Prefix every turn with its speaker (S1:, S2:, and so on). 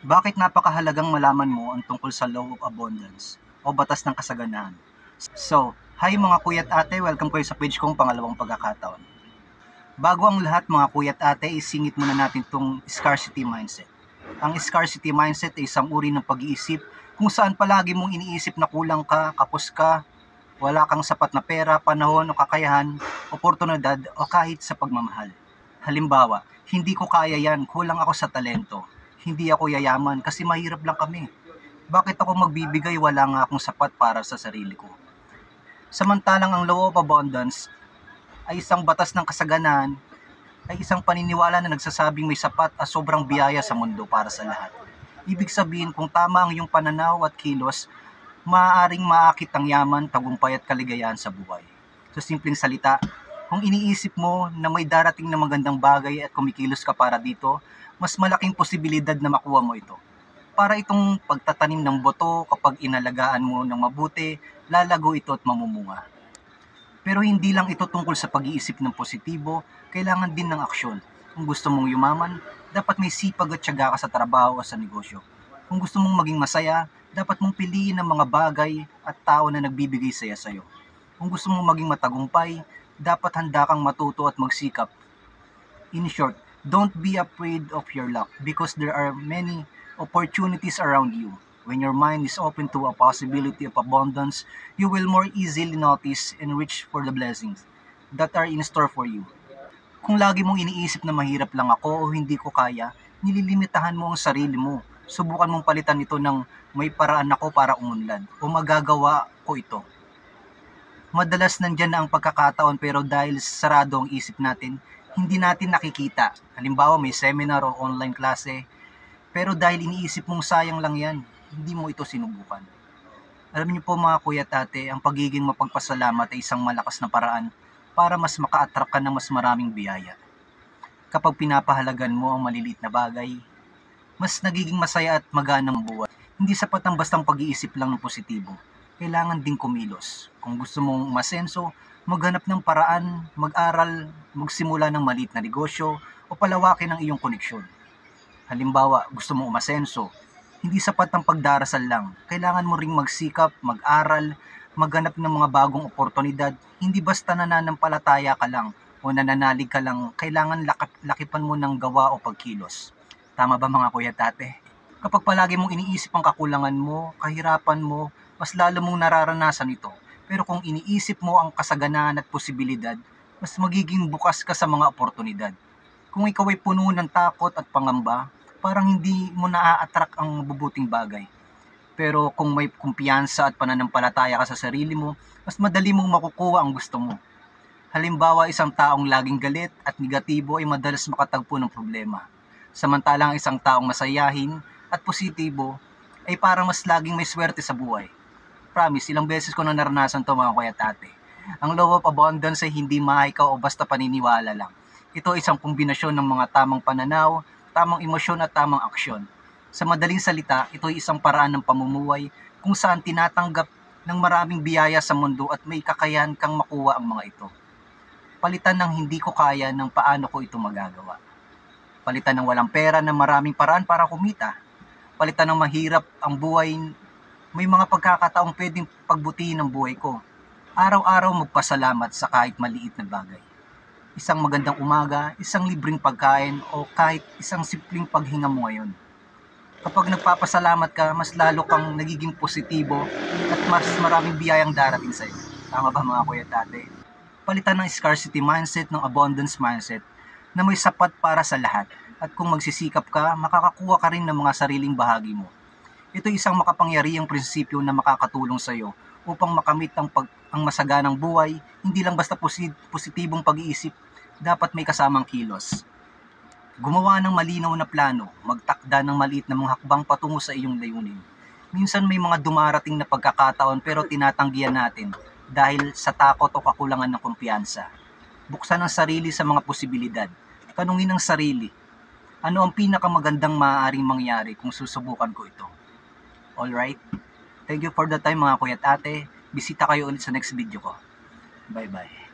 S1: Bakit napakahalagang malaman mo ang tungkol sa Law of Abundance o Batas ng Kasaganaan? So, hi mga kuya at ate, welcome kayo sa page kong pangalawang pagkakataon. Bago ang lahat mga kuya at ate, isingit muna natin itong scarcity mindset. Ang scarcity mindset ay isang uri ng pag-iisip kung saan palagi mong iniisip na kulang ka, kapos ka, wala kang sapat na pera, panahon o kakayahan, oportunidad o kahit sa pagmamahal. Halimbawa, hindi ko kaya yan, kulang ako sa talento. Hindi ako yayaman kasi mahirap lang kami. Bakit ako magbibigay, wala nga akong sapat para sa sarili ko? Samantalang ang law of abundance ay isang batas ng kasaganaan, ay isang paniniwala na nagsasabing may sapat at sobrang biyaya sa mundo para sa lahat. Ibig sabihin, kung tama ang iyong pananaw at kilos, maaaring maakit ang yaman, tagumpay at kaligayahan sa buhay. Sa simpleng salita, kung iniisip mo na may darating na magandang bagay at kumikilos ka para dito, mas malaking posibilidad na makuha mo ito. Para itong pagtatanim ng boto, kapag inalagaan mo ng mabuti, lalago ito at mamumunga. Pero hindi lang ito tungkol sa pag-iisip ng positibo, kailangan din ng aksyon. Kung gusto mong yumaman, dapat may sipag at tiyaga ka sa trabaho o sa negosyo. Kung gusto mong maging masaya, dapat mong piliin ang mga bagay at tao na nagbibigay saya sa'yo. Kung gusto mong maging matagumpay, dapat handa kang matuto at magsikap. In short, don't be afraid of your luck because there are many opportunities around you. When your mind is open to a possibility of abundance, you will more easily notice and reach for the blessings that are in store for you. Kung lagi mong iniisip na mahirap lang ako o hindi ko kaya, nililimitahan mo ang sarili mo. Subukan mong palitan ito ng may paraan ako para umunlad o magagawa ko ito. Madalas nandyan na ang pagkakataon pero dahil sarado ang isip natin, hindi natin nakikita. Halimbawa may seminar o online klase, pero dahil iniisip mong sayang lang yan, hindi mo ito sinubukan. Alam niyo po mga kuya at ate, ang pagiging mapagpasalamat ay isang malakas na paraan para mas maka-attract ka ng mas maraming biyaya. Kapag pinapahalagan mo ang maliliit na bagay, mas nagiging masaya at maganang buhay. Hindi sapat ang bastang pag-iisip lang ng positibo. Kailangan ding kumilos. Kung gusto mong umasenso, maghanap ng paraan, mag-aral, magsimula ng maliit na negosyo o palawakin ang iyong koneksyon. Halimbawa, gusto mong umasenso, hindi sapat ang pagdarasal lang. Kailangan mo ring magsikap, mag-aral, maghanap ng mga bagong oportunidad. Hindi basta nananampalataya ka lang o nananalig ka lang, kailangan lakipan mo ng gawa o pagkilos. Tama ba mga kuya at ate? Kapag palagi mong iniisip ang kakulangan mo, kahirapan mo, mas lalo mong nararanasan ito. Pero kung iniisip mo ang kasaganaan at posibilidad, mas magiging bukas ka sa mga oportunidad. Kung ikaw ay puno ng takot at pangamba, parang hindi mo na-attract ang mabubuting bagay. Pero kung may kumpiyansa at pananampalataya ka sa sarili mo, mas madali mong makukuha ang gusto mo. Halimbawa, isang taong laging galit at negatibo ay madalas makatagpo ng problema. Samantalang isang taong masayahin at positibo ay parang mas laging may swerte sa buhay. Promise, ilang beses ko na naranasan to mga kuya at ate. Ang law of abundance ay hindi mahikaw o basta paniniwala lang. Ito ay isang kombinasyon ng mga tamang pananaw, tamang emosyon at tamang aksyon. Sa madaling salita, ito ay isang paraan ng pamumuhay kung saan tinatanggap ng maraming biyaya sa mundo at may kakayahan kang makuha ang mga ito. Palitan ng hindi ko kaya ng paano ko ito magagawa. Palitan ng walang pera ng maraming paraan para kumita. Palitan ng mahirap ang buhay, may mga pagkakataong pwedeng pagbutihin ang buhay ko. Araw-araw magpasalamat sa kahit maliit na bagay. Isang magandang umaga, isang libreng pagkain o kahit isang simpleng paghinga mo ngayon. Kapag nagpapasalamat ka, mas lalo kang nagiging positibo at mas maraming biyayang darating sa iyo. Tama ba mga kuya at ate? Palitan ng scarcity mindset ng abundance mindset na may sapat para sa lahat. At kung magsisikap ka, makakakuha ka rin ng mga sariling bahagi mo. Ito isang makapangyarihang prinsipyo na makakatulong sa iyo upang makamit ang masaganang buhay, hindi lang basta positibong pag-iisip, dapat may kasamang kilos. Gumawa ng malinaw na plano, magtakda ng maliit na mga hakbang patungo sa iyong layunin. Minsan may mga dumarating na pagkakataon pero tinatanggihan natin dahil sa takot o kakulangan ng kumpiyansa. Buksan ang sarili sa mga posibilidad. Tanungin ang sarili, ano ang pinakamagandang maaaring mangyari kung susubukan ko ito? Alright? Thank you for the time mga kuya at ate. Bisita kayo ulit sa next video ko. Bye-bye.